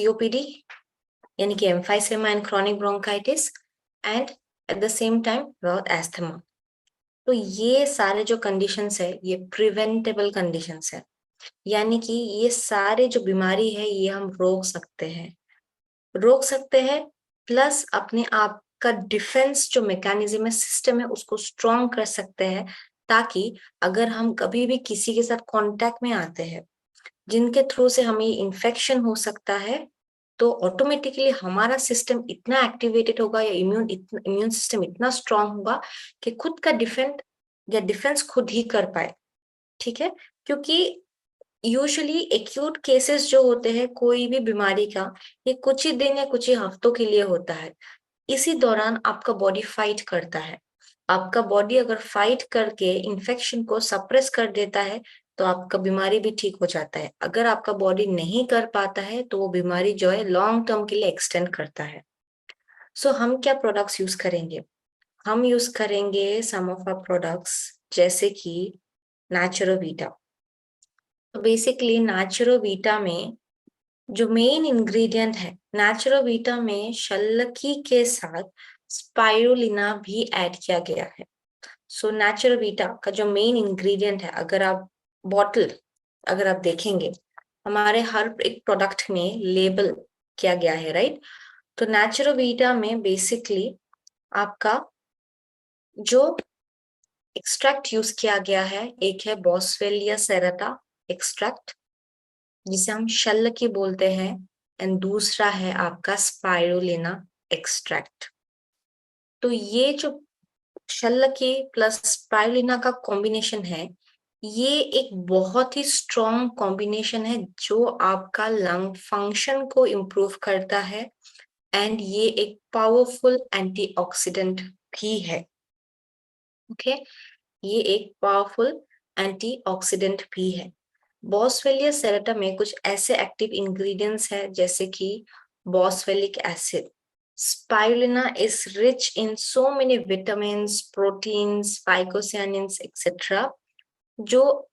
COPD यानी कि emphysema and chronic bronchitis and at the same time बहुत asthma. तो ये सारे जो कंडीशंस है ये प्रिवेंटेबल कंडीशंस है, यानी कि ये सारे जो बीमारी है ये हम रोक सकते हैं प्लस अपने आप का डिफेंस जो मैकेनिज्म है, सिस्टम है, उसको स्ट्रॉन्ग कर सकते हैं, ताकि अगर हम कभी भी किसी के साथ कांटेक्ट में आते हैं जिनके थ्रू से हमें इन्फेक्शन हो सकता है, तो ऑटोमेटिकली हमारा सिस्टम इतना एक्टिवेटेड होगा या इम्यून सिस्टम इतना स्ट्रांग होगा कि खुद का डिफेंस खुद ही कर पाए। ठीक है, क्योंकि यूजुअली एक्यूट केसेस जो होते हैं कोई भी बीमारी का, ये कुछ ही दिन या कुछ ही हफ्तों के लिए होता है। इसी दौरान आपका बॉडी फाइट करता है। आपका बॉडी अगर फाइट करके इन्फेक्शन को सप्रेस कर देता है तो आपका बीमारी भी ठीक हो जाता है। अगर आपका बॉडी नहीं कर पाता है तो वो बीमारी जो है लॉन्ग टर्म के लिए एक्सटेंड करता है। सो हम क्या प्रोडक्ट्स यूज करेंगे? हम यूज करेंगे सम ऑफ आवर प्रोडक्ट्स जैसे कि नेचुरोवीटा। तो बेसिकली नेचुरोवीटा में जो मेन इंग्रेडिएंट है, नेचुरोवीटा में शल्लकी के साथ स्पाइरुलिना भी ऐड किया गया है। सो नेचुरोवीटा का जो मेन इंग्रेडिएंट है, अगर आप बॉटल अगर आप देखेंगे, हमारे हर एक प्रोडक्ट में लेबल किया गया है, राइट? तो नेचुरोवीटा में बेसिकली आपका जो एक्सट्रैक्ट यूज किया गया है, एक है बॉसवेलिया सेरेटा एक्सट्रैक्ट जिसे हम शल्लकी बोलते हैं, एंड दूसरा है आपका स्पाइरुलिना एक्सट्रैक्ट। तो ये जो शल्लकी प्लस स्पाइरुलिना का कॉम्बिनेशन है, ये एक बहुत ही स्ट्रॉन्ग कॉम्बिनेशन है जो आपका लंग फंक्शन को इम्प्रूव करता है, एंड ये एक पावरफुल एंटीऑक्सीडेंट भी है। ओके, ये एक पावरफुल एंटीऑक्सीडेंट भी है। बॉसवेलिया सेरेटा में कुछ ऐसे एक्टिव इंग्रेडिएंट्स है जैसे कि बॉसवेलिक acid. Spirulina is rich in so many vitamins, proteins, phycocyanins, etc. जो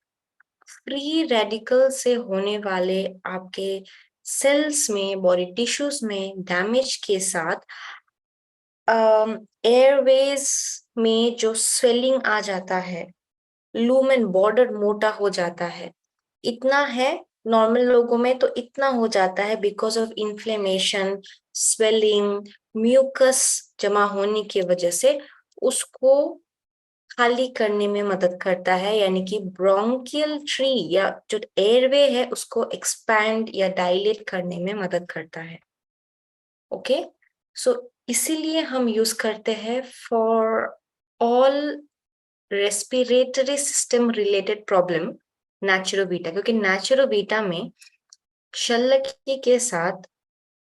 फ्री रेडिकल से होने वाले आपके सेल्स में, बॉडी टिश्यूज में डैमेज के साथ एयरवेज में जो स्वेलिंग आ जाता है, लूमेन बॉर्डर मोटा हो जाता है, इतना है नॉर्मल लोगों में तो इतना हो जाता है because of inflammation, swelling, mucus जमा होने की वजह से उसको खाली करने में मदद करता है, यानी कि ब्रोंकियल ट्री या जो एयरवे है उसको एक्सपैंड या डायलेट करने में मदद करता है। ओके, सो इसीलिए हम यूज करते हैं for all respiratory system related problem Naturovita, क्योंकि नेचुरोवीटा में शल्लकी के साथ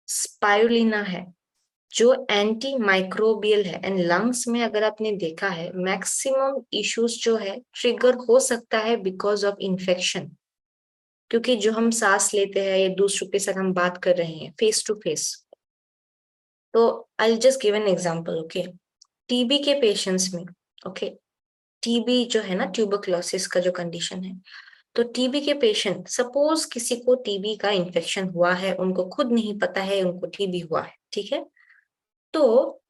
स्पाइरुलिना है जो एंटी माइक्रोबियल है, एंड लंग्स में अगर आपने देखा है मैक्सिमम इश्यूज जो है ट्रिगर हो सकता है बिकॉज ऑफ इन्फेक्शन, क्योंकि जो हम सांस लेते हैं या दूसरों के साथ हम बात कर रहे हैं फेस टू फेस। तो I just give an example. Okay, TB के पेशेंट्स में, ओके, टीबी जो है ना, ट्यूबरक्लोसिस का जो कंडीशन है, तो टीबी के पेशेंट, सपोज किसी को टीबी का इन्फेक्शन हुआ है, उनको खुद नहीं पता है उनको टीबी हुआ है, ठीक है, तो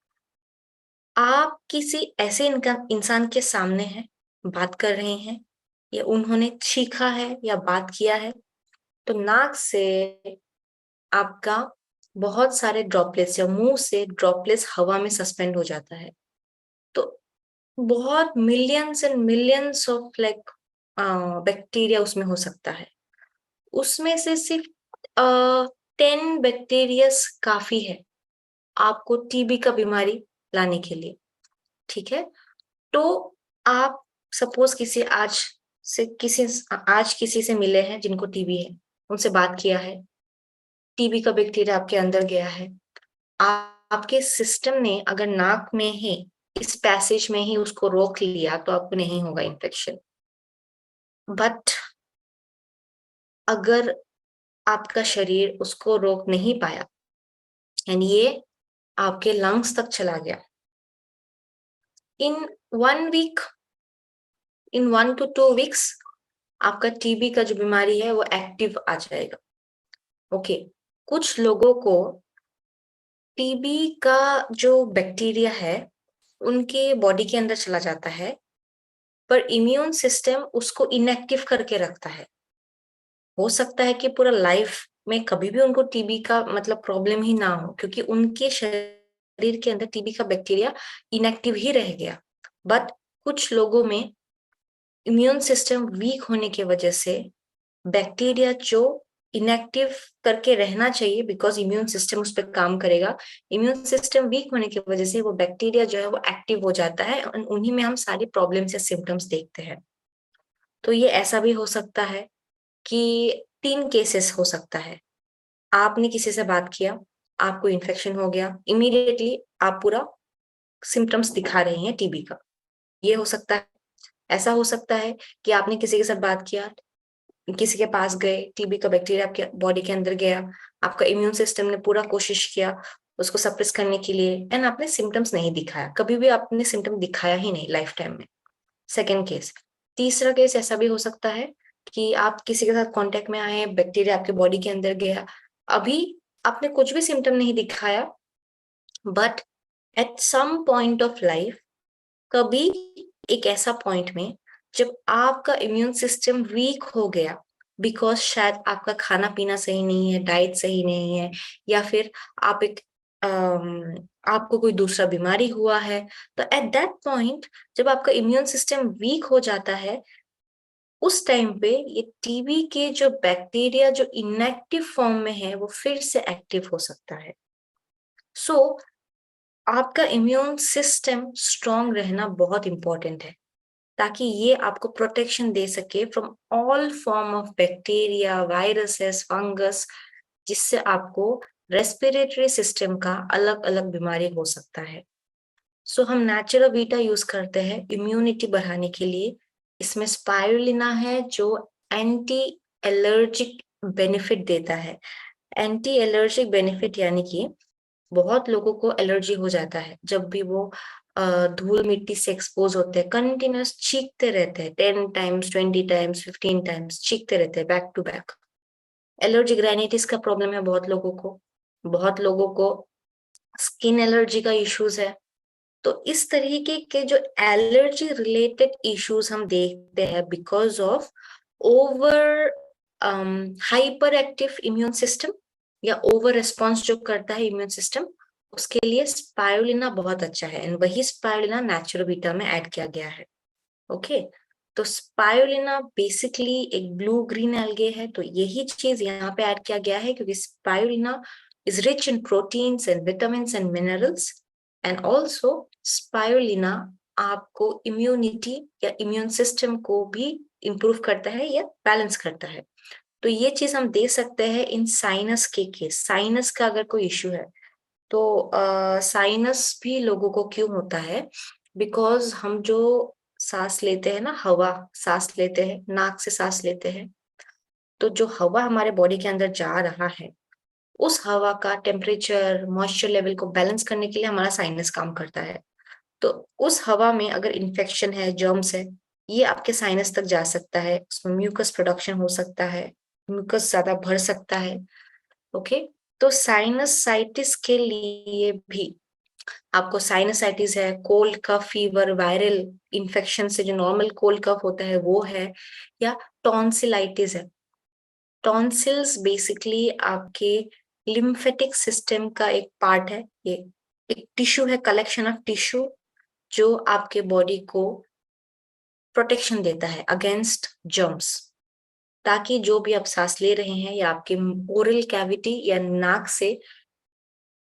आप किसी ऐसे इंसान के सामने हैं, बात कर रहे हैं, या उन्होंने छींका है या बात किया है, तो नाक से आपका बहुत सारे ड्रॉपलेट्स या मुंह से ड्रॉपलेट्स हवा में सस्पेंड हो जाता है। तो बहुत millions and millions of like bacteria उसमें हो सकता है, उसमें से सिर्फ 10 बैक्टीरियस काफी है आपको टीबी का बीमारी लाने के लिए। ठीक है, तो आप सपोज आज किसी से मिले हैं जिनको टीबी है, उनसे बात किया है, टीबी का बैक्टीरिया आपके अंदर गया है, आपके सिस्टम ने अगर नाक में ही इस पैसेज में ही उसको रोक लिया तो आपको नहीं होगा इन्फेक्शन। बट अगर आपका शरीर उसको रोक नहीं पाया एंड ये आपके लंग्स तक चला गया, इन 1 वीक, इन 1 to 2 वीक्स आपका टीबी का जो बीमारी है वो एक्टिव आ जाएगा। ओके, कुछ लोगों को टीबी का जो बैक्टीरिया है उनके बॉडी के अंदर चला जाता है, पर इम्यून सिस्टम उसको इनएक्टिव करके रखता है। हो सकता है कि पूरा लाइफ में कभी भी उनको टीबी का मतलब प्रॉब्लम ही ना हो, क्योंकि उनके शरीर के अंदर टीबी का बैक्टीरिया इनएक्टिव ही रह गया। बट कुछ लोगों में इम्यून सिस्टम वीक होने की वजह से बैक्टीरिया जो इनएक्टिव करके रहना चाहिए, बिकॉज इम्यून सिस्टम उस पर काम करेगा, इम्यून सिस्टम वीक होने की वजह से वो बैक्टीरिया जो है वो एक्टिव हो जाता है, उन्हीं में हम सारी प्रॉब्लम्स या सिम्टम्स देखते हैं। तो ये ऐसा भी हो सकता है कि 3 केसेस हो सकता है। आपने किसी से बात किया, आपको इन्फेक्शन हो गया, इमीडिएटली आप पूरा सिम्टम्स दिखा रहे हैं टीबी का, ये हो सकता है। ऐसा हो सकता है कि आपने किसी के साथ बात किया, किसी के पास गए, टीबी का बैक्टीरिया आपके बॉडी के अंदर गया, आपका इम्यून सिस्टम ने पूरा कोशिश किया उसको सप्रेस करने के लिए, एंड आपने सिम्टम्स नहीं दिखाया, कभी भी आपने सिम्टम दिखाया ही नहीं लाइफ टाइम में। Second case. तीसरा केस ऐसा भी हो सकता है कि आप किसी के साथ कांटेक्ट में आए, बैक्टीरिया आपके बॉडी के अंदर गया, अभी आपने कुछ भी सिम्टम नहीं दिखाया, but at some point of life, कभी एक ऐसा पॉइंट में जब आपका इम्यून सिस्टम वीक हो गया, बिकॉज शायद आपका खाना पीना सही नहीं है, डाइट सही नहीं है, या फिर आप एक आपको कोई दूसरा बीमारी हुआ है, तो एट दैट पॉइंट जब आपका इम्यून सिस्टम वीक हो जाता है, उस टाइम पे ये टीबी के जो बैक्टीरिया जो इनएक्टिव फॉर्म में है वो फिर से एक्टिव हो सकता है। सो आपका इम्यून सिस्टम स्ट्रॉन्ग रहना बहुत इंपॉर्टेंट है, ताकि ये आपको प्रोटेक्शन दे सके from all form of bacteria, viruses, fungus, जिससे आपको रेस्पिरेटरी सिस्टम का अलग अलग बीमारी हो सकता है। सो हम नेचुरल बीटा यूज करते हैं इम्यूनिटी बढ़ाने के लिए। इसमें स्पाइरुलिना है जो एंटी एलर्जिक बेनिफिट देता है। एंटी एलर्जिक बेनिफिट यानी कि बहुत लोगों को एलर्जी हो जाता है जब भी वो धूल मिट्टी से एक्सपोज होते हैं, कंटिन्यूस चीखते रहते हैं, 10 टाइम्स, 20 टाइम्स, 15 टाइम्स चीखते रहते हैं back to back. Allergic rhinitis का प्रॉब्लम है बहुत लोगों को, बहुत लोगों को स्किन एलर्जी का इश्यूज है। तो इस तरीके के जो एलर्जी रिलेटेड इश्यूज हम देखते हैं because of over hyper active immune system या ओवर रिस्पॉन्स जो करता है इम्यून सिस्टम, उसके लिए स्पाइरुलिना बहुत अच्छा है, एंड वही स्पाइरुलिना नेचुरोबीटा में ऐड किया गया है। ओके, तो स्पाइरुलिना बेसिकली एक ब्लू ग्रीन एल्गे है, तो यही चीज यहाँ पे ऐड किया गया है क्योंकि spirulina is rich in proteins and vitamins and minerals, and also spirulina आपको इम्यूनिटी या इम्यून सिस्टम को भी इंप्रूव करता है या बैलेंस करता है। तो ये चीज हम देख सकते हैं इन साइनस के केस। साइनस का अगर कोई इश्यू है तो साइनस भी लोगों को क्यों होता है, बिकॉज हम जो सांस लेते हैं ना, हवा सांस लेते हैं, नाक से सांस लेते हैं, तो जो हवा हमारे बॉडी के अंदर जा रहा है, उस हवा का टेम्परेचर, मॉइस्चर लेवल को बैलेंस करने के लिए हमारा साइनस काम करता है। तो उस हवा में अगर इन्फेक्शन है, जर्म्स है, ये आपके साइनस तक जा सकता है, उसमें म्यूकस प्रोडक्शन हो सकता है, म्यूकस ज्यादा भर सकता है। ओके, तो साइनसाइटिस के लिए भी आपको साइनसाइटिस है, cold cough fever, viral infection से जो नॉर्मल कोल्ड कफ होता है वो है, या टॉन्सिलाइटिस है। टॉन्सिल्स बेसिकली आपके लिम्फेटिक सिस्टम का एक पार्ट है, ये एक टिश्यू है, कलेक्शन ऑफ टिश्यू जो आपके बॉडी को प्रोटेक्शन देता है अगेंस्ट जर्म्स, ताकि जो भी आप सांस ले रहे हैं या आपके ओरल कैविटी या नाक से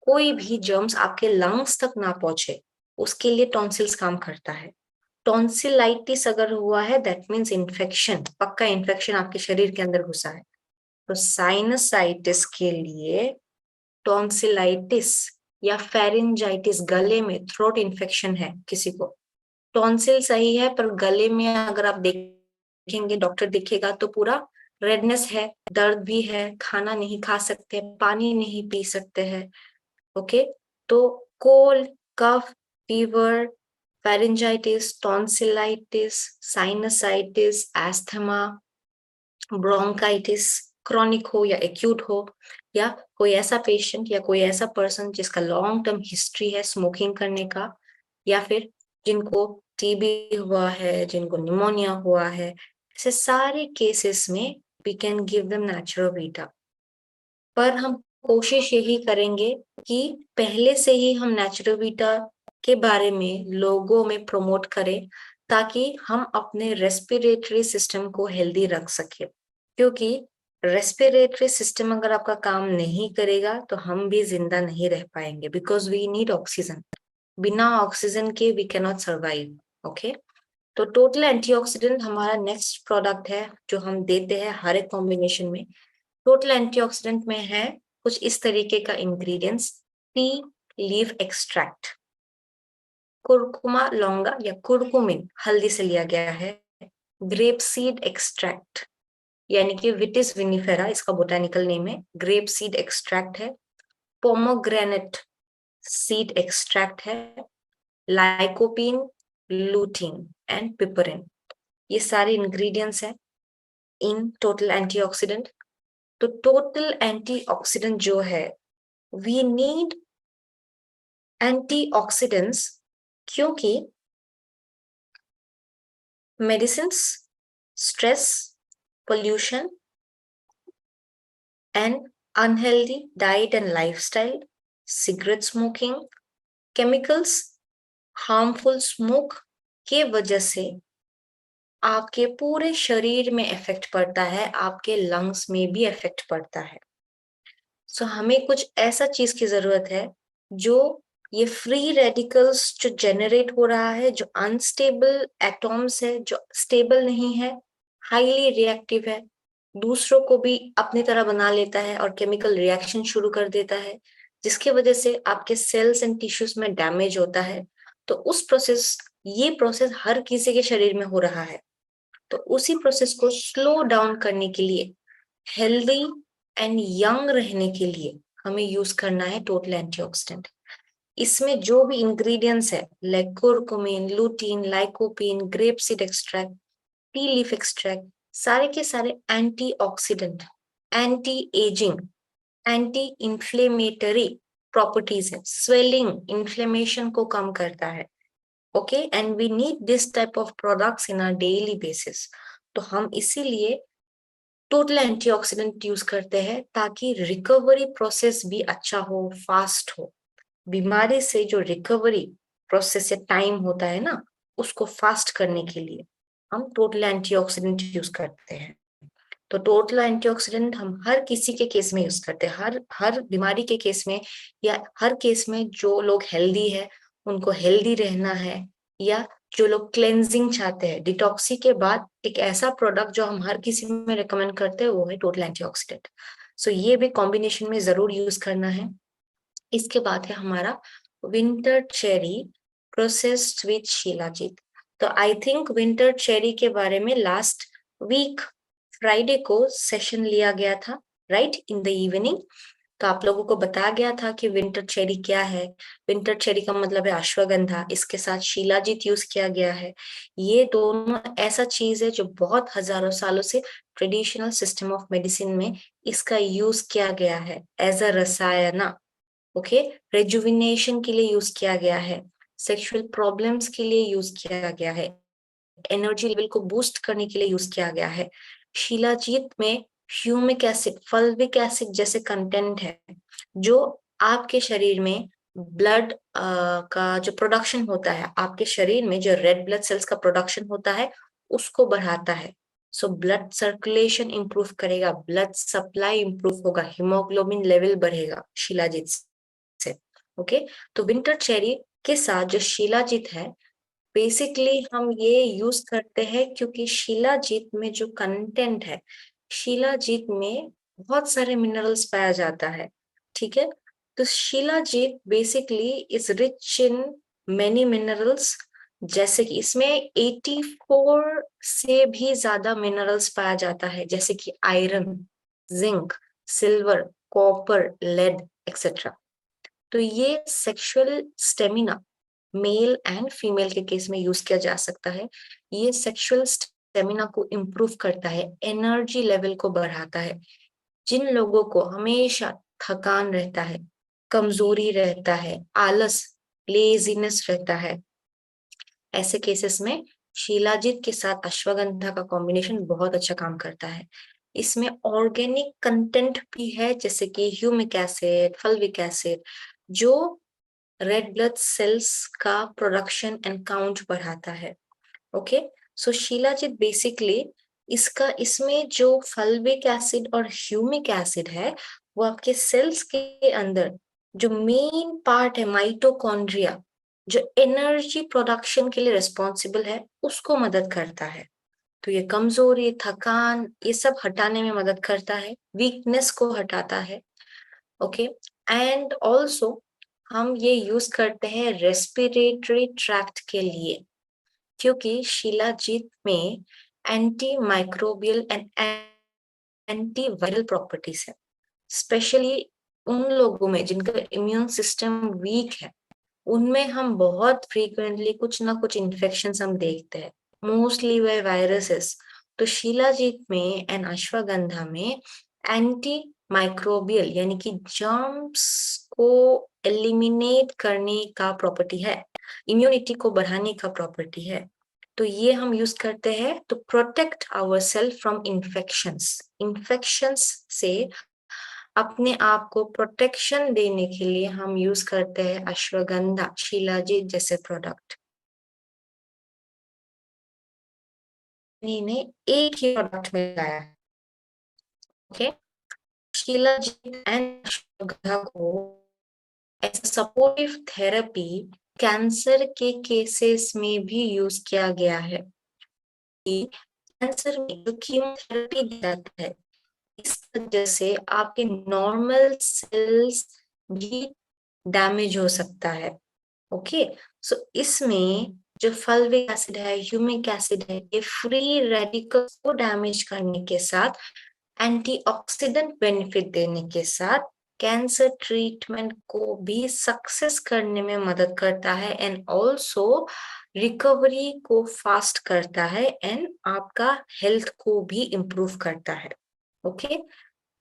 कोई भी जर्म्स आपके लंग्स तक ना पहुंचे, उसके लिए टॉन्सिल्स काम करता है। टॉन्सिलाइटिस अगर हुआ है दैट मीन्स इन्फेक्शन, पक्का इन्फेक्शन आपके शरीर के अंदर घुसा है। तो साइनसाइटिस के लिए टॉन्सिलाइटिस या फेरिंजाइटिस, गले में थ्रोट इन्फेक्शन है किसी को, टॉन्सिल सही है पर गले में अगर आप देखेंगे, डॉक्टर दिखेगा तो पूरा रेडनेस है, दर्द भी है, खाना नहीं खा सकते, पानी नहीं पी सकते हैं। ओके, तो cold, cough, fever, pharyngitis, tonsillitis, sinusitis, asthma, bronchitis, chronic हो या एक्यूट हो, या कोई ऐसा पेशेंट या कोई ऐसा पर्सन जिसका लॉन्ग टर्म हिस्ट्री है स्मोकिंग करने का, या फिर जिनको टीबी हुआ है, जिनको निमोनिया हुआ है, ऐसे सारे केसेस में we can give them natural vita. पर हम कोशिश यही करेंगे कि पहले से ही हम नेचुरल वीटा के बारे में लोगों में प्रमोट करें, ताकि हम अपने रेस्पिरेटरी सिस्टम को हेल्दी रख सके। क्योंकि रेस्पिरेटरी सिस्टम अगर आपका काम नहीं करेगा तो हम भी जिंदा नहीं रह पाएंगे, बिकॉज वी नीड ऑक्सीजन। बिना ऑक्सीजन के we can not survive. Okay, तो टोटल एंटीऑक्सीडेंट हमारा नेक्स्ट प्रोडक्ट है जो हम देते हैं हर एक कॉम्बिनेशन में। टोटल एंटीऑक्सीडेंट में है कुछ इस तरीके का ingredients: tea leaf extract, curcuma longa या कुरकुमिन हल्दी से लिया गया है, ग्रेप सीड एक्सट्रैक्ट यानी कि विटिस विनिफेरा इसका बोटानिकल नेम है, ग्रेप सीड एक्सट्रैक्ट है, पोमोग्रेनेट सीड एक्सट्रैक्ट है, लाइकोपीन, लूटीन एंड पिपरिन। ये सारे इंग्रेडिएंट्स हैं इन टोटल एंटीऑक्सीडेंट। तो टोटल एंटीऑक्सीडेंट जो है, वी नीड एंटीऑक्सीडेंट्स क्योंकि medicines, stress, pollution and unhealthy diet and lifestyle, cigarette smoking, chemicals, harmful smoke के वजह से आपके पूरे शरीर में इफेक्ट पड़ता है, आपके लंग्स में भी इफेक्ट पड़ता है। सो हमें कुछ ऐसा चीज की जरूरत है जो ये फ्री रेडिकल्स जो जेनरेट हो रहा है, जो अनस्टेबल एटॉम्स है, जो स्टेबल नहीं है, हाईली रिएक्टिव है, दूसरों को भी अपनी तरह बना लेता है और केमिकल रिएक्शन शुरू कर देता है, जिसकी वजह से आपके सेल्स एंड टिश्यूज में डैमेज होता है। तो ये प्रोसेस हर किसी के शरीर में हो रहा है। तो उसी प्रोसेस को स्लो डाउन करने के लिए, हेल्दी एंड यंग रहने के लिए हमें यूज करना है टोटल एंटीऑक्सीडेंट। इसमें जो भी इंग्रेडिएंट्स है like curcumin, lutein, lycopene, grape seed extract, tea leaf extract, सारे के सारे antioxidant, anti ageing, anti inflammatory properties है, स्वेलिंग, इन्फ्लेमेशन को कम करता है। Okay, and we need this type of products in our daily basis. तो हम इसीलिए टोटल एंटीऑक्सीडेंट यूज करते हैं ताकि रिकवरी प्रोसेस भी अच्छा हो, फास्ट हो। बीमारी से जो रिकवरी प्रोसेस से टाइम होता है ना, उसको फास्ट करने के लिए हम टोटल एंटीऑक्सीडेंट यूज करते हैं। तो टोटल एंटीऑक्सीडेंट हम हर किसी के केस में यूज करते हैं, हर हर बीमारी के केस में, या हर केस में जो लोग हेल्दी है, उनको हेल्दी रहना है, या जो लोग क्लेंजिंग चाहते हैं, डिटॉक्सी के बाद एक ऐसा प्रोडक्ट जो हम हर किसी में रिकमेंड करते हैं वो है टोटल एंटीऑक्सीडेंट। सो ये भी कॉम्बिनेशन में जरूर यूज करना है। इसके बाद है हमारा winter cherry processed with shilajit. तो आई थिंक विंटर चेरी के बारे में लास्ट वीक फ्राइडे को सेशन लिया गया था, राइट, इन द इवनिंग। तो आप लोगों को बताया गया था कि विंटर चेरी क्या है। विंटर चेरी का मतलब है अश्वगंधा, इसके साथ शिलाजीत यूज किया गया है। ये दोनों ऐसा चीज है जो बहुत हजारों सालों से ट्रेडिशनल सिस्टम ऑफ मेडिसिन में इसका यूज किया गया है एज अ रसायना। ओके, रेजुविनेशन के लिए यूज किया गया है, सेक्सुअल प्रॉब्लम्स के लिए यूज किया गया है, एनर्जी लेवल को बूस्ट करने के लिए यूज किया गया है। शिलाजीत में ह्यूमिक एसिड, फल्विक एसिड जैसे कंटेंट है जो आपके शरीर में ब्लड का जो प्रोडक्शन होता है, आपके शरीर में जो रेड ब्लड सेल्स का प्रोडक्शन होता है उसको बढ़ाता है। सो ब्लड सर्कुलेशन इंप्रूव करेगा, ब्लड सप्लाई इंप्रूव होगा, हीमोग्लोबिन लेवल बढ़ेगा शिलाजीत से। ओके, तो विंटर चेरी के साथ जो शिलाजीत है, बेसिकली हम ये यूज करते हैं क्योंकि शिलाजीत में जो कंटेंट है, शिलाजीत में बहुत सारे मिनरल्स पाया जाता है। ठीक है, तो shilajit basically is rich in many minerals, जैसे कि इसमें 84 से भी ज्यादा मिनरल्स पाया जाता है, जैसे कि iron, zinc, silver, copper, lead etcetera. तो ये sexual stamina male and female के केस में यूज किया जा सकता है। ये सेक्सुअल स्टेमिना को इम्प्रूव करता है, एनर्जी लेवल को बढ़ाता है। जिन लोगों को हमेशा थकान रहता है, कमजोरी रहता है, आलस, लेजीनेस रहता है, ऐसे केसेस में शिलाजीत के साथ अश्वगंधा का कॉम्बिनेशन बहुत अच्छा काम करता है। इसमें ऑर्गेनिक कंटेंट भी है, जैसे कि ह्यूमिक एसिड, फल्विक एसिड, जो रेड ब्लड सेल्स का प्रोडक्शन एंड काउंट बढ़ाता है। ओके, सो शिलाजीत बेसिकली इसमें जो फल्विक एसिड और ह्यूमिक एसिड है, वो आपके सेल्स के अंदर जो मेन पार्ट है माइटोकॉन्ड्रिया, जो एनर्जी प्रोडक्शन के लिए रिस्पॉन्सिबल है, उसको मदद करता है। तो ये कमजोरी, थकान, ये सब हटाने में मदद करता है, वीकनेस को हटाता है। ओके, एंड ऑल्सो हम ये यूज करते हैं रेस्पिरेटरी ट्रैक्ट के लिए, क्योंकि शिलाजीत में anti microbial and anti viral properties है, स्पेशली उन लोगों में जिनका इम्यून सिस्टम वीक है, उनमें हम बहुत फ्रीक्वेंटली कुछ ना कुछ इन्फेक्शन हम देखते हैं, मोस्टली वे वायरसेस। तो शिलाजीत में एंड अश्वगंधा में एंटी माइक्रोबियल यानी कि जर्म्स को एलिमिनेट करने का प्रॉपर्टी है, इम्यूनिटी को बढ़ाने का प्रॉपर्टी है। तो ये हम यूज करते हैं to protect our self from infections से अपने आप को प्रोटेक्शन देने के लिए हम यूज करते हैं अश्वगंधा, शिलाजीत जैसे प्रोडक्ट। इन्हें एक ही प्रोडक्ट में लाया है। ओके, शिलाजीत एंड अश्वगंधा को एज सपोर्टिव थेरेपी कैंसर के केसेस में भी यूज किया गया है। कैंसर में जो कीमोथेरेपी दी जाती है, इस वजह से आपके नॉर्मल सेल्स भी डैमेज हो सकता है। ओके, सो इसमें जो फल्विक एसिड है, ह्यूमिक एसिड है, ये फ्री रेडिकल्स को डैमेज करने के साथ एंटीऑक्सीडेंट बेनिफिट देने के साथ कैंसर ट्रीटमेंट को भी सक्सेस करने में मदद करता है एंड ऑल्सो रिकवरी को फास्ट करता है एंड आपका हेल्थ को भी इम्प्रूव करता है। ओके,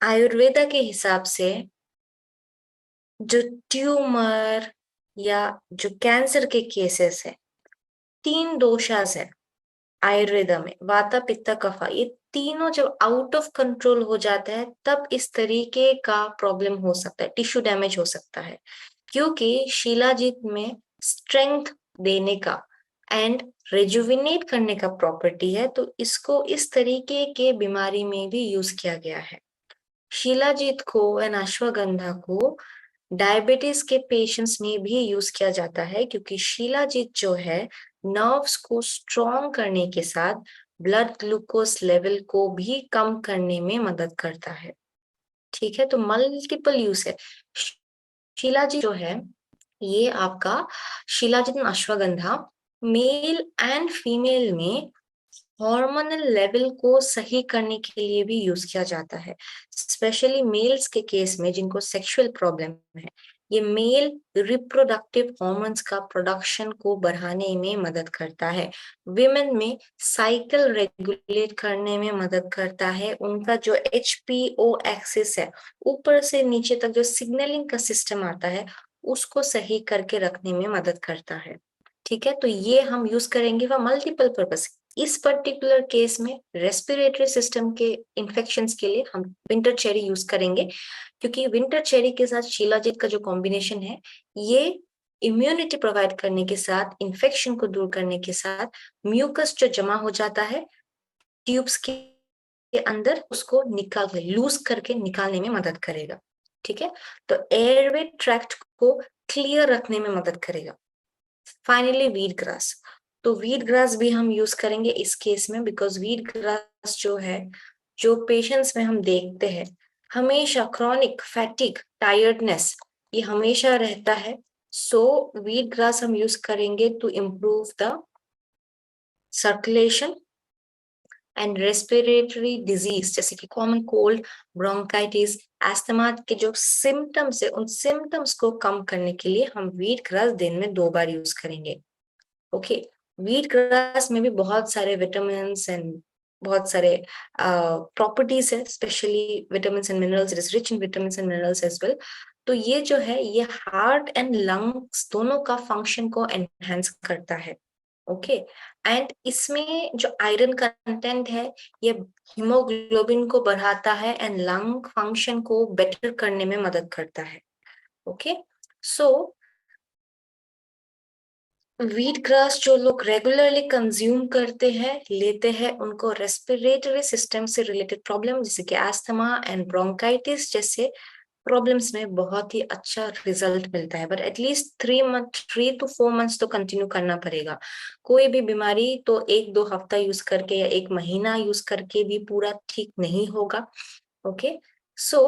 आयुर्वेदा के हिसाब से जो ट्यूमर या जो कैंसर के केसेस है, 3 दोषास है आयुर्वेदा में, वाता पित्त कफा, ये तीनों जब आउट ऑफ कंट्रोल हो जाता है तब इस तरीके का प्रॉब्लम हो सकता है, टिश्यू डैमेज हो सकता है। क्योंकि शिलाजीत में स्ट्रेंथ देने का एंड रेजुविनेट करने का प्रॉपर्टी है, तो इसको इस तरीके के बीमारी में भी यूज किया गया है। शिलाजीत को एंड अश्वगंधा को डायबिटीज के पेशेंट्स में भी यूज किया जाता है, क्योंकि शिलाजीत जो है नर्व्स को स्ट्रॉन्ग करने के साथ ब्लड ग्लूकोज लेवल को भी कम करने में मदद करता है। ठीक है, तो मल्टीपल यूज है। शिलाजीत जो है ये आपका shilajit and ashwagandha mail and female में हार्मोनल लेवल को सही करने के लिए भी यूज किया जाता है, स्पेशली मेल्स के केस में जिनको सेक्सुअल प्रॉब्लम है। ये मेल रिप्रोडक्टिव हार्मोन्स का प्रोडक्शन को बढ़ाने में मदद करता है, विमेन में साइकिल रेगुलेट करने में मदद करता है, उनका जो HPO एक्सिस है, ऊपर से नीचे तक जो सिग्नलिंग का सिस्टम आता है, उसको सही करके रखने में मदद करता है। ठीक है, तो ये हम यूज करेंगे फॉर मल्टीपल पर्पस। इस पर्टिकुलर केस में रेस्पिरेटरी सिस्टम के इन्फेक्शंस के लिए हम विंटर चेरी यूज करेंगे, क्योंकि विंटर चेरी के साथ शिलाजीत का जो कॉम्बिनेशन है, ये इम्यूनिटी प्रोवाइड करने के साथ, इन्फेक्शन को दूर करने के साथ, म्यूकस जो जमा हो जाता है ट्यूब्स के अंदर, उसको लूज करके निकालने में मदद करेगा। ठीक है, तो एयरवे ट्रैक्ट को क्लियर रखने में मदद करेगा। फाइनली वीट ग्रास, तो वीट ग्रास भी हम यूज करेंगे इस केस में, बिकॉज वीट ग्रास जो है, जो पेशेंट्स में हम देखते हैं, हमेशा क्रॉनिक फैटिक, टायर्डनेस, ये हमेशा रहता है। सो वीट ग्रास हम यूज करेंगे to improve the circulation and respiratory disease, जैसे कि कॉमन कोल्ड, ब्रोंकाइटिस, एस्थमा के जो सिम्टम्स है, उन सिम्टम्स को कम करने के लिए हम वीट ग्रास दिन में 2 बार यूज करेंगे। ओके, वीट ग्रास में भी बहुत सारे विटामिन एंड बहुत सारे प्रॉपर्टीज है, specially vitamin and minerals, it is rich in vitamin and minerals as well. तो ये जो है ये हार्ट एंड लंग्स दोनों का फंक्शन को एनहांस करता है। ओके एंड इसमें जो आयरन कंटेंट है ये हीमोग्लोबिन को बढ़ाता है एंड लंग फंक्शन को बेटर करने में मदद करता है। ओके सो व्हीट ग्रास जो लोग रेगुलरली कंज्यूम करते हैं, लेते हैं, उनको रेस्पिरेटरी सिस्टम से रिलेटेड प्रॉब्लम जैसे कि अस्थमा एंड ब्रोंकाइटिस जैसे प्रॉब्लम्स में बहुत ही अच्छा रिजल्ट मिलता है। बट एटलीस्ट 3 to 4 मंथ्स तो कंटिन्यू करना पड़ेगा। कोई भी बीमारी तो 1-2 हफ्ता यूज करके या 1 महीना यूज करके भी पूरा ठीक नहीं होगा। ओके सो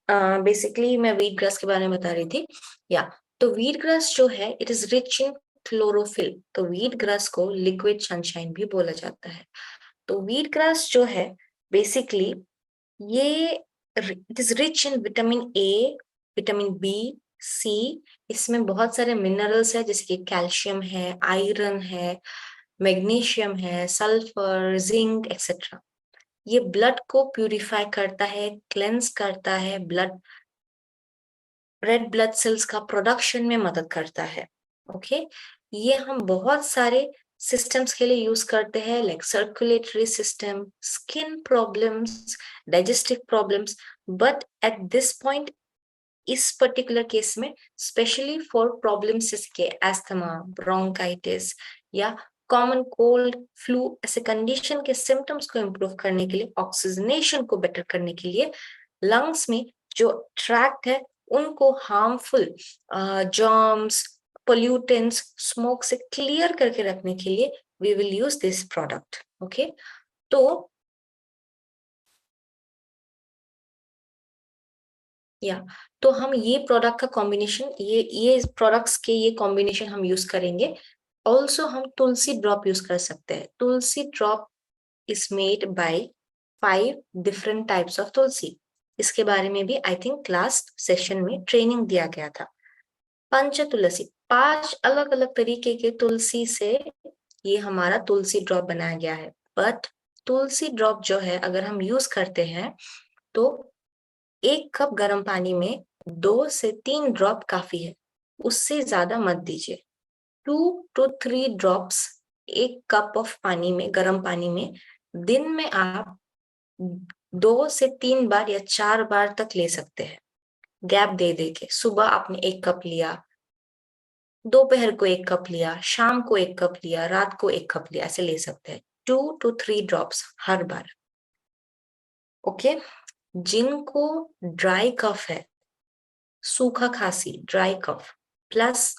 बेसिकली मैं व्हीट ग्रास के बारे में बता रही थी या तो व्हीट ग्रास जो है it is rich in chlorophyll. तो व्हीट ग्रास को लिक्विड सनशाइन भी बोला जाता है। तो व्हीट ग्रास जो है बेसिकली ये it is rich in vitamin A, vitamin B, C. इसमें बहुत सारे मिनरल्स है जैसे कि कैल्शियम है, आयरन है, मैग्नीशियम है, सल्फर, जिंक एक्सेट्रा। ये ब्लड को प्यूरिफाई करता है, क्लेंस करता है, ब्लड रेड ब्लड सेल्स का प्रोडक्शन में मदद करता है। ओके ये हम बहुत सारे सिस्टम्स के लिए यूज करते हैं like circulatory system, skin problems, digestive problems. But at this point इस पर्टिकुलर केस में स्पेशली फॉर प्रॉब्लम्स जैसे एस्थमा, ब्रोंकाइटिस या कॉमन कोल्ड, फ्लू ऐसे कंडीशन के सिम्टम्स को इम्प्रूव करने के लिए, ऑक्सीजनेशन को बेटर करने के लिए, लंग्स में जो ट्रैक्ट है उनको हार्मफुल जर्म्स, पोल्यूटेंट्स, स्मोक से क्लियर करके रखने के लिए we will use this product. Okay तो या तो हम ये प्रोडक्ट का कॉम्बिनेशन, ये प्रोडक्ट्स के ये कॉम्बिनेशन हम यूज करेंगे। ऑल्सो हम तुलसी ड्रॉप यूज कर सकते हैं। Tulsi drop is made by 5 different types of tulsi. इसके बारे में भी आई थिंक लास्ट सेशन में ट्रेनिंग दिया गया था। पंच तुलसी, 5 अलग अलग तरीके के तुलसी से ये हमारा तुलसी ड्रॉप बनाया गया है। बट तुलसी ड्रॉप जो है अगर हम यूज करते हैं तो 1 कप गर्म पानी में 2 से 3 ड्रॉप काफी है, उससे ज्यादा मत दीजिए। 2 to 3 ड्रॉप्स 1 कप ऑफ पानी में, गर्म पानी में दिन में आप 2 से 3 बार या 4 बार तक ले सकते हैं। गैप दे दे के सुबह आपने 1 कप लिया, दोपहर को 1 कप लिया, शाम को 1 कप लिया, रात को 1 कप लिया, ऐसे ले सकते हैं। 2 to 3 drops her bar. Okay जिनको ड्राई कफ है, सूखा खांसी, ड्राई कफ, प्लस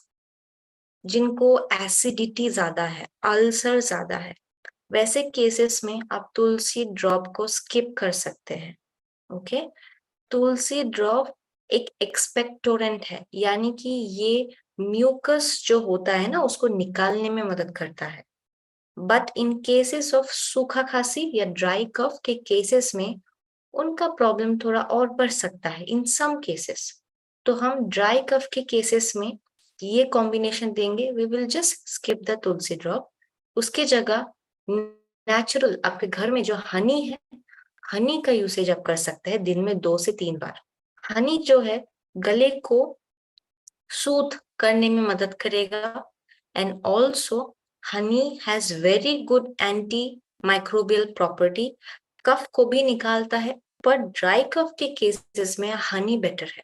जिनको एसिडिटी ज्यादा है, अल्सर ज्यादा है, वैसे केसेस में आप तुलसी ड्रॉप को स्किप कर सकते हैं। ओके तुलसी ड्रॉप एक एक्सपेक्टोरेंट है, यानी कि ये म्यूकस जो होता है ना उसको निकालने में मदद करता है। बट इन केसेस ऑफ सूखा खांसी या ड्राई कफ के केसेस में उनका प्रॉब्लम थोड़ा और बढ़ सकता है इन सम केसेस। तो हम ड्राई कफ के केसेस में ये कॉम्बिनेशन देंगे, we will just skip the tulsi drop. उसके जगह नेचुरल आपके घर में जो हनी है, हनी का यूसेज आप कर सकते हैं दिन में 2 से 3 बार। हनी जो है गले को सूथ करने में मदद करेगा and also honey has very good anti microbial property, cough को भी निकालता है। पर ड्राई कफ के केसेस में हनी बेटर है,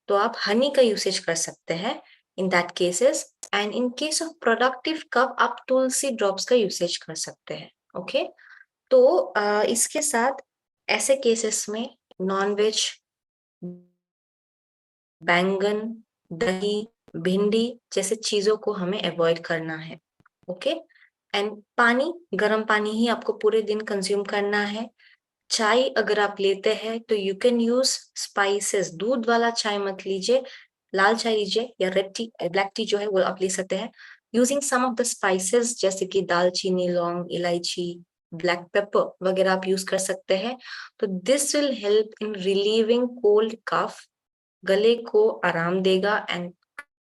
तो आप हनी का यूसेज कर सकते हैं in that cases. And in case of productive cough आप तुलसी ड्रॉप्स का यूसेज कर सकते हैं। ओके तो इसके साथ ऐसे केसेस में नॉनवेज, बैंगन, दही, भिंडी जैसे चीजों को हमें अवॉइड करना है। ओके एंड पानी, गर्म पानी ही आपको पूरे दिन कंज्यूम करना है। चाय अगर आप लेते हैं तो यू कैन यूज स्पाइसेस, दूध वाला चाय मत लीजिए, लाल चाय लीजिए या रेड टी, ब्लैक टी जो है वो आप ले सकते हैं using some of the spices जैसे कि दालचीनी, लौंग, इलायची, ब्लैक पेपर वगैरह आप यूज कर सकते हैं। तो this will help in relieving cold cough, गले को आराम देगा एंड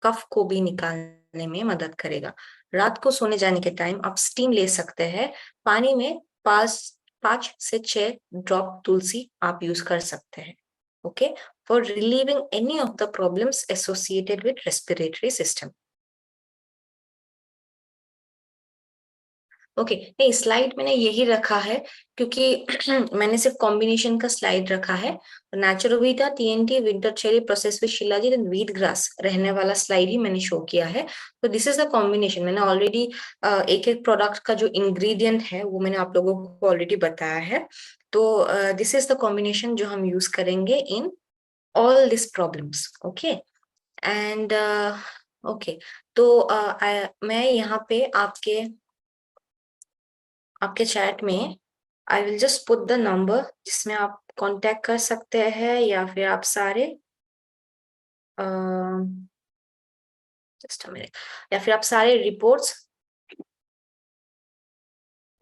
कफ को भी निकालने में मदद करेगा। रात को सोने जाने के टाइम आप स्टीम ले सकते हैं पानी में 5 से 6 ड्रॉप तुलसी आप यूज कर सकते हैं, okay, for relieving any of the problems associated with respiratory system. Okay, नहीं स्लाइड मैंने यही रखा है क्योंकि मैंने सिर्फ कॉम्बिनेशन का स्लाइड रखा है। Naturovita, TNT, winter cherry process with shilajit and wheat grass रहने वाला स्लाइड ही मैंने शो किया है। तो दिस इज द कॉम्बिनेशन। मैंने ऑलरेडी एक एक प्रोडक्ट का जो इंग्रेडिएंट है वो मैंने आप लोगों को ऑलरेडी बताया है। तो दिस इज द कॉम्बिनेशन जो हम यूज करेंगे in all this problems, okay. And okay, तो मैं यहाँ पे आपके चैट में I will just put the number जिसमें आप कांटेक्ट कर सकते हैं, या फिर आप सारे जस्ट अ मिनट, या फिर आप सारे रिपोर्ट्स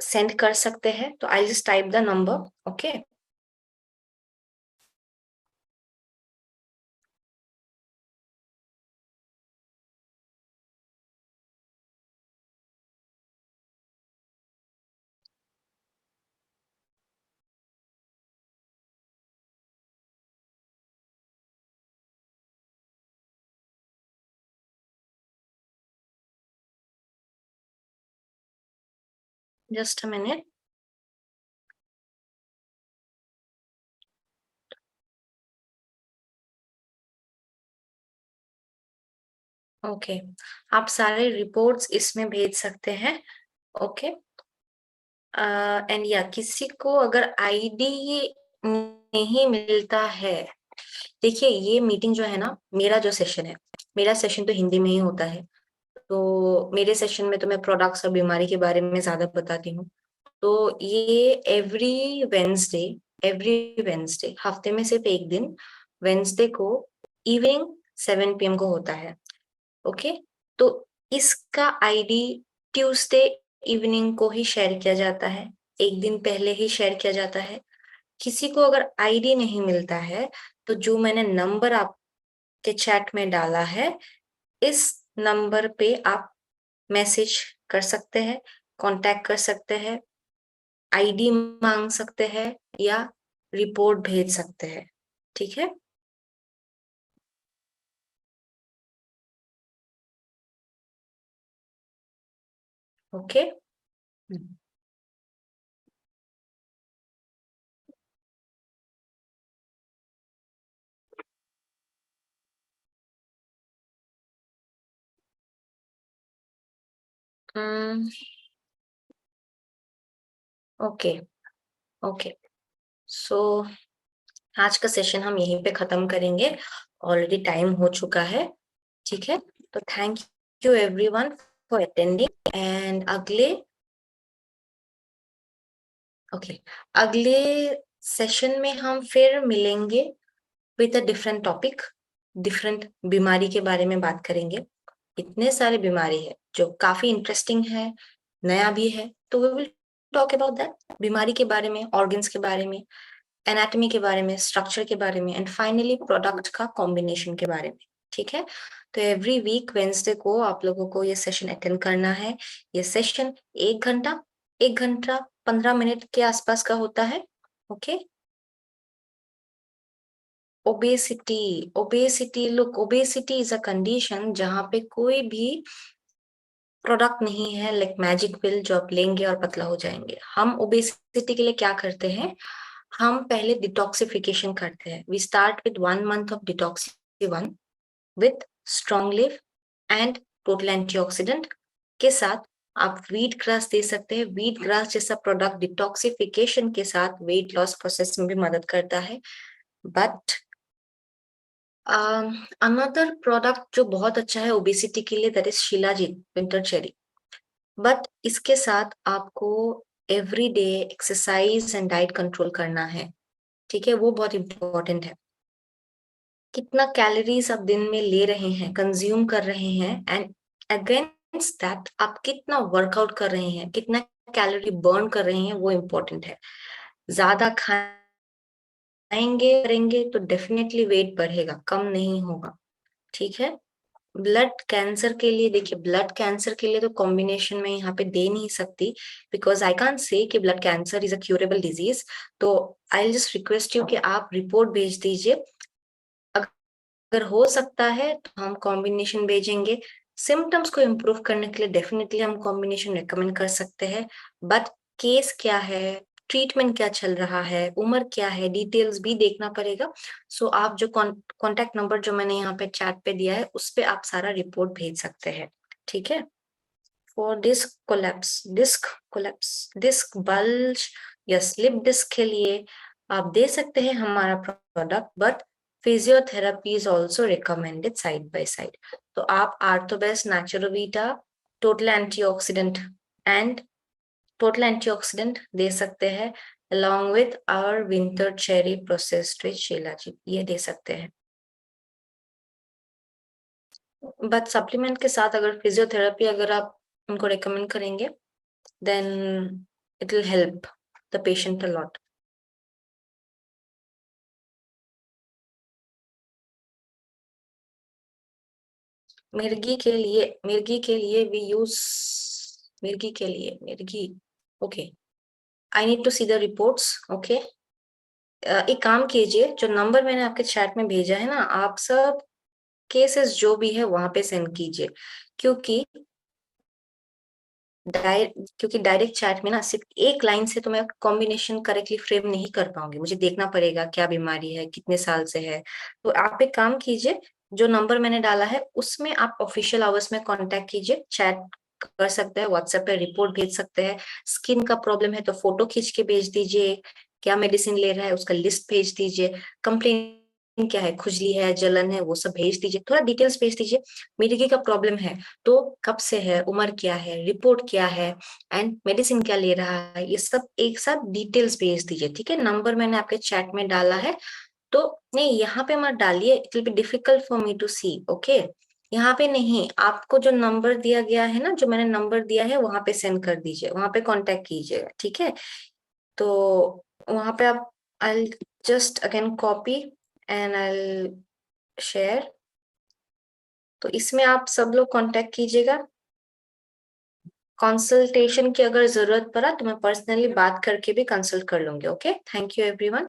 सेंड कर सकते हैं। तो I just type the number, okay. Just a minute. Okay, आप सारे रिपोर्ट्स इसमें भेज सकते हैं, ओके। एंड या किसी को अगर आईडी नहीं मिलता है, देखिए ये मीटिंग जो है ना, मेरा जो सेशन है, मेरा सेशन तो हिंदी में ही होता है। तो मेरे सेशन में तो मैं प्रोडक्ट्स और बीमारी के बारे में ज्यादा बताती हूँ। तो ये एवरी वेंसडे हफ्ते में सिर्फ एक दिन, वेंसडे को इवनिंग 7 PM को होता है, ओके। तो इसका आईडी ट्यूसडे इवनिंग को ही शेयर किया जाता है, एक दिन पहले ही शेयर किया जाता है। किसी को अगर आईडी नहीं मिलता है तो जो मैंने नंबर आपके चैट में डाला है, इस नंबर पे आप मैसेज कर सकते हैं, कांटेक्ट कर सकते हैं, आईडी मांग सकते हैं या रिपोर्ट भेज सकते हैं, ठीक है। Okay, okay, okay. सो आज का सेशन हम यहीं पे खत्म करेंगे, ऑलरेडी टाइम हो चुका है, ठीक है। तो thank you everyone for attending, and अगले सेशन में हम फिर मिलेंगे with a different topic, different बीमारी के बारे में बात करेंगे। इतने सारे बीमारी है जो काफी इंटरेस्टिंग है, नया भी है, तो we will talk about that, बीमारी के बारे में, ऑर्गन्स के बारे में, एनाटॉमी के बारे में, स्ट्रक्चर के बारे में, एंड फाइनली प्रोडक्ट का कॉम्बिनेशन के बारे में, ठीक है। तो एवरी वीक वेंसडे को आप लोगों को ये सेशन अटेंड करना है। ये सेशन 1 घंटा, 1 घंटा 15 मिनट के आसपास का होता है, okay. Obesity look, obesity is a condition जहां पे कोई भी प्रोडक्ट नहीं है लाइक मैजिक पिल जो आप लेंगे और पतला हो जाएंगे। हम ओबेसिटी के लिए क्या करते हैं, हम पहले डिटॉक्सिफिकेशन करते हैं। We start with 1 month of detox with strong liv and total antioxidant के साथ। आप वीट ग्रास दे सकते हैं। वीट ग्रास जैसा प्रोडक्ट डिटॉक्सिफिकेशन के साथ वेट लॉस प्रोसेस में भी मदद करता है। बट अनदर प्रोडक्ट जो बहुत अच्छा है ओबेसिटी के लिए, that is shilajit winter cherry. But इसके साथ आपको every day exercise and diet control करना है, ठीक है, वो बहुत इंपॉर्टेंट है। कितना कैलोरीज आप दिन में ले रहे हैं, कंज्यूम कर रहे हैं, एंड अगेंस्ट दैट आप कितना वर्कआउट कर रहे हैं, कितना कैलोरी बर्न कर रहे हैं, वो इम्पोर्टेंट है। ज्यादा खाएंगे करेंगे तो डेफिनेटली वेट बढ़ेगा, कम नहीं होगा, ठीक है। ब्लड कैंसर के लिए देखिए, ब्लड कैंसर के लिए तो कॉम्बिनेशन में यहाँ पे दे नहीं सकती, बिकॉज आई कांट से कि blood cancer is a curable disease. तो आई जस्ट रिक्वेस्ट यू कि आप रिपोर्ट भेज दीजिए। अगर हो सकता है तो हम कॉम्बिनेशन भेजेंगे। सिम्टम्स को इम्प्रूव करने के लिए डेफिनेटली हम कॉम्बिनेशन रिकमेंड कर सकते हैं, बट केस क्या है, ट्रीटमेंट क्या चल रहा है, उम्र क्या है, डिटेल्स भी देखना पड़ेगा। सो आप जो कॉन्टेक्ट नंबर जो मैंने यहाँ पे चैट पे दिया है उस पे आप सारा रिपोर्ट भेज सकते हैं, ठीक है। फॉर डिस्क बल्ज या स्लिप डिस्क के लिए आप दे सकते हैं हमारा product, but physiotherapy is also recommended side by side. तो आप Orthobest Naturovita total antioxidant and total antioxidant दे सकते हैं, along with our winter cherry processed with shilajit, ये दे सकते हैं। बट सप्लीमेंट के साथ अगर फिजियोथेरेपी अगर आप उनको रिकमेंड करेंगे, then it will help the patient a lot. मिर्गी के लिए we use मिर्गी okay, I need to see the reports. Okay, एक काम कीजिए, जो नंबर मैंने आपके चैट में भेजा है ना, आप सब केसेस जो भी है वहां पे सेंड कीजिए, क्योंकि डायरेक्ट चैट में ना सिर्फ एक लाइन से तो मैं कॉम्बिनेशन करेक्टली फ्रेम नहीं कर पाऊंगी, मुझे देखना पड़ेगा क्या बीमारी है, कितने साल से है। तो आप एक काम कीजिए, जो नंबर मैंने डाला है उसमें आप ऑफिशियल आवर्स में कांटेक्ट कीजिए, चैट कर सकते हैं, व्हाट्सएप पे रिपोर्ट भेज सकते हैं। स्किन का प्रॉब्लम है तो फोटो खींच के भेज दीजिए, क्या मेडिसिन ले रहा है उसका लिस्ट भेज दीजिए, कंप्लेन क्या है, खुजली है, जलन है, वो सब भेज दीजिए, थोड़ा डिटेल्स भेज दीजिए। मिर्गी का प्रॉब्लम है तो कब से है, उम्र क्या है, रिपोर्ट क्या है, एंड मेडिसिन क्या ले रहा है, ये सब एक साथ डिटेल्स भेज दीजिए, ठीक है। नंबर मैंने आपके चैट में डाला है, तो नहीं यहाँ पे मत डालिए, it will be difficult for me to see. Okay, यहाँ पे नहीं, आपको जो नंबर दिया गया है ना, जो मैंने नंबर दिया है वहां पे सेंड कर दीजिए, वहां पे कांटेक्ट कीजिएगा, ठीक है। तो वहां पे आप, I just again copy and I share, तो इसमें आप सब लोग कांटेक्ट कीजिएगा। कंसल्टेशन की अगर जरूरत पड़ा तो मैं पर्सनली बात करके भी कंसल्ट कर लूंगी। Okay, thank you everyone.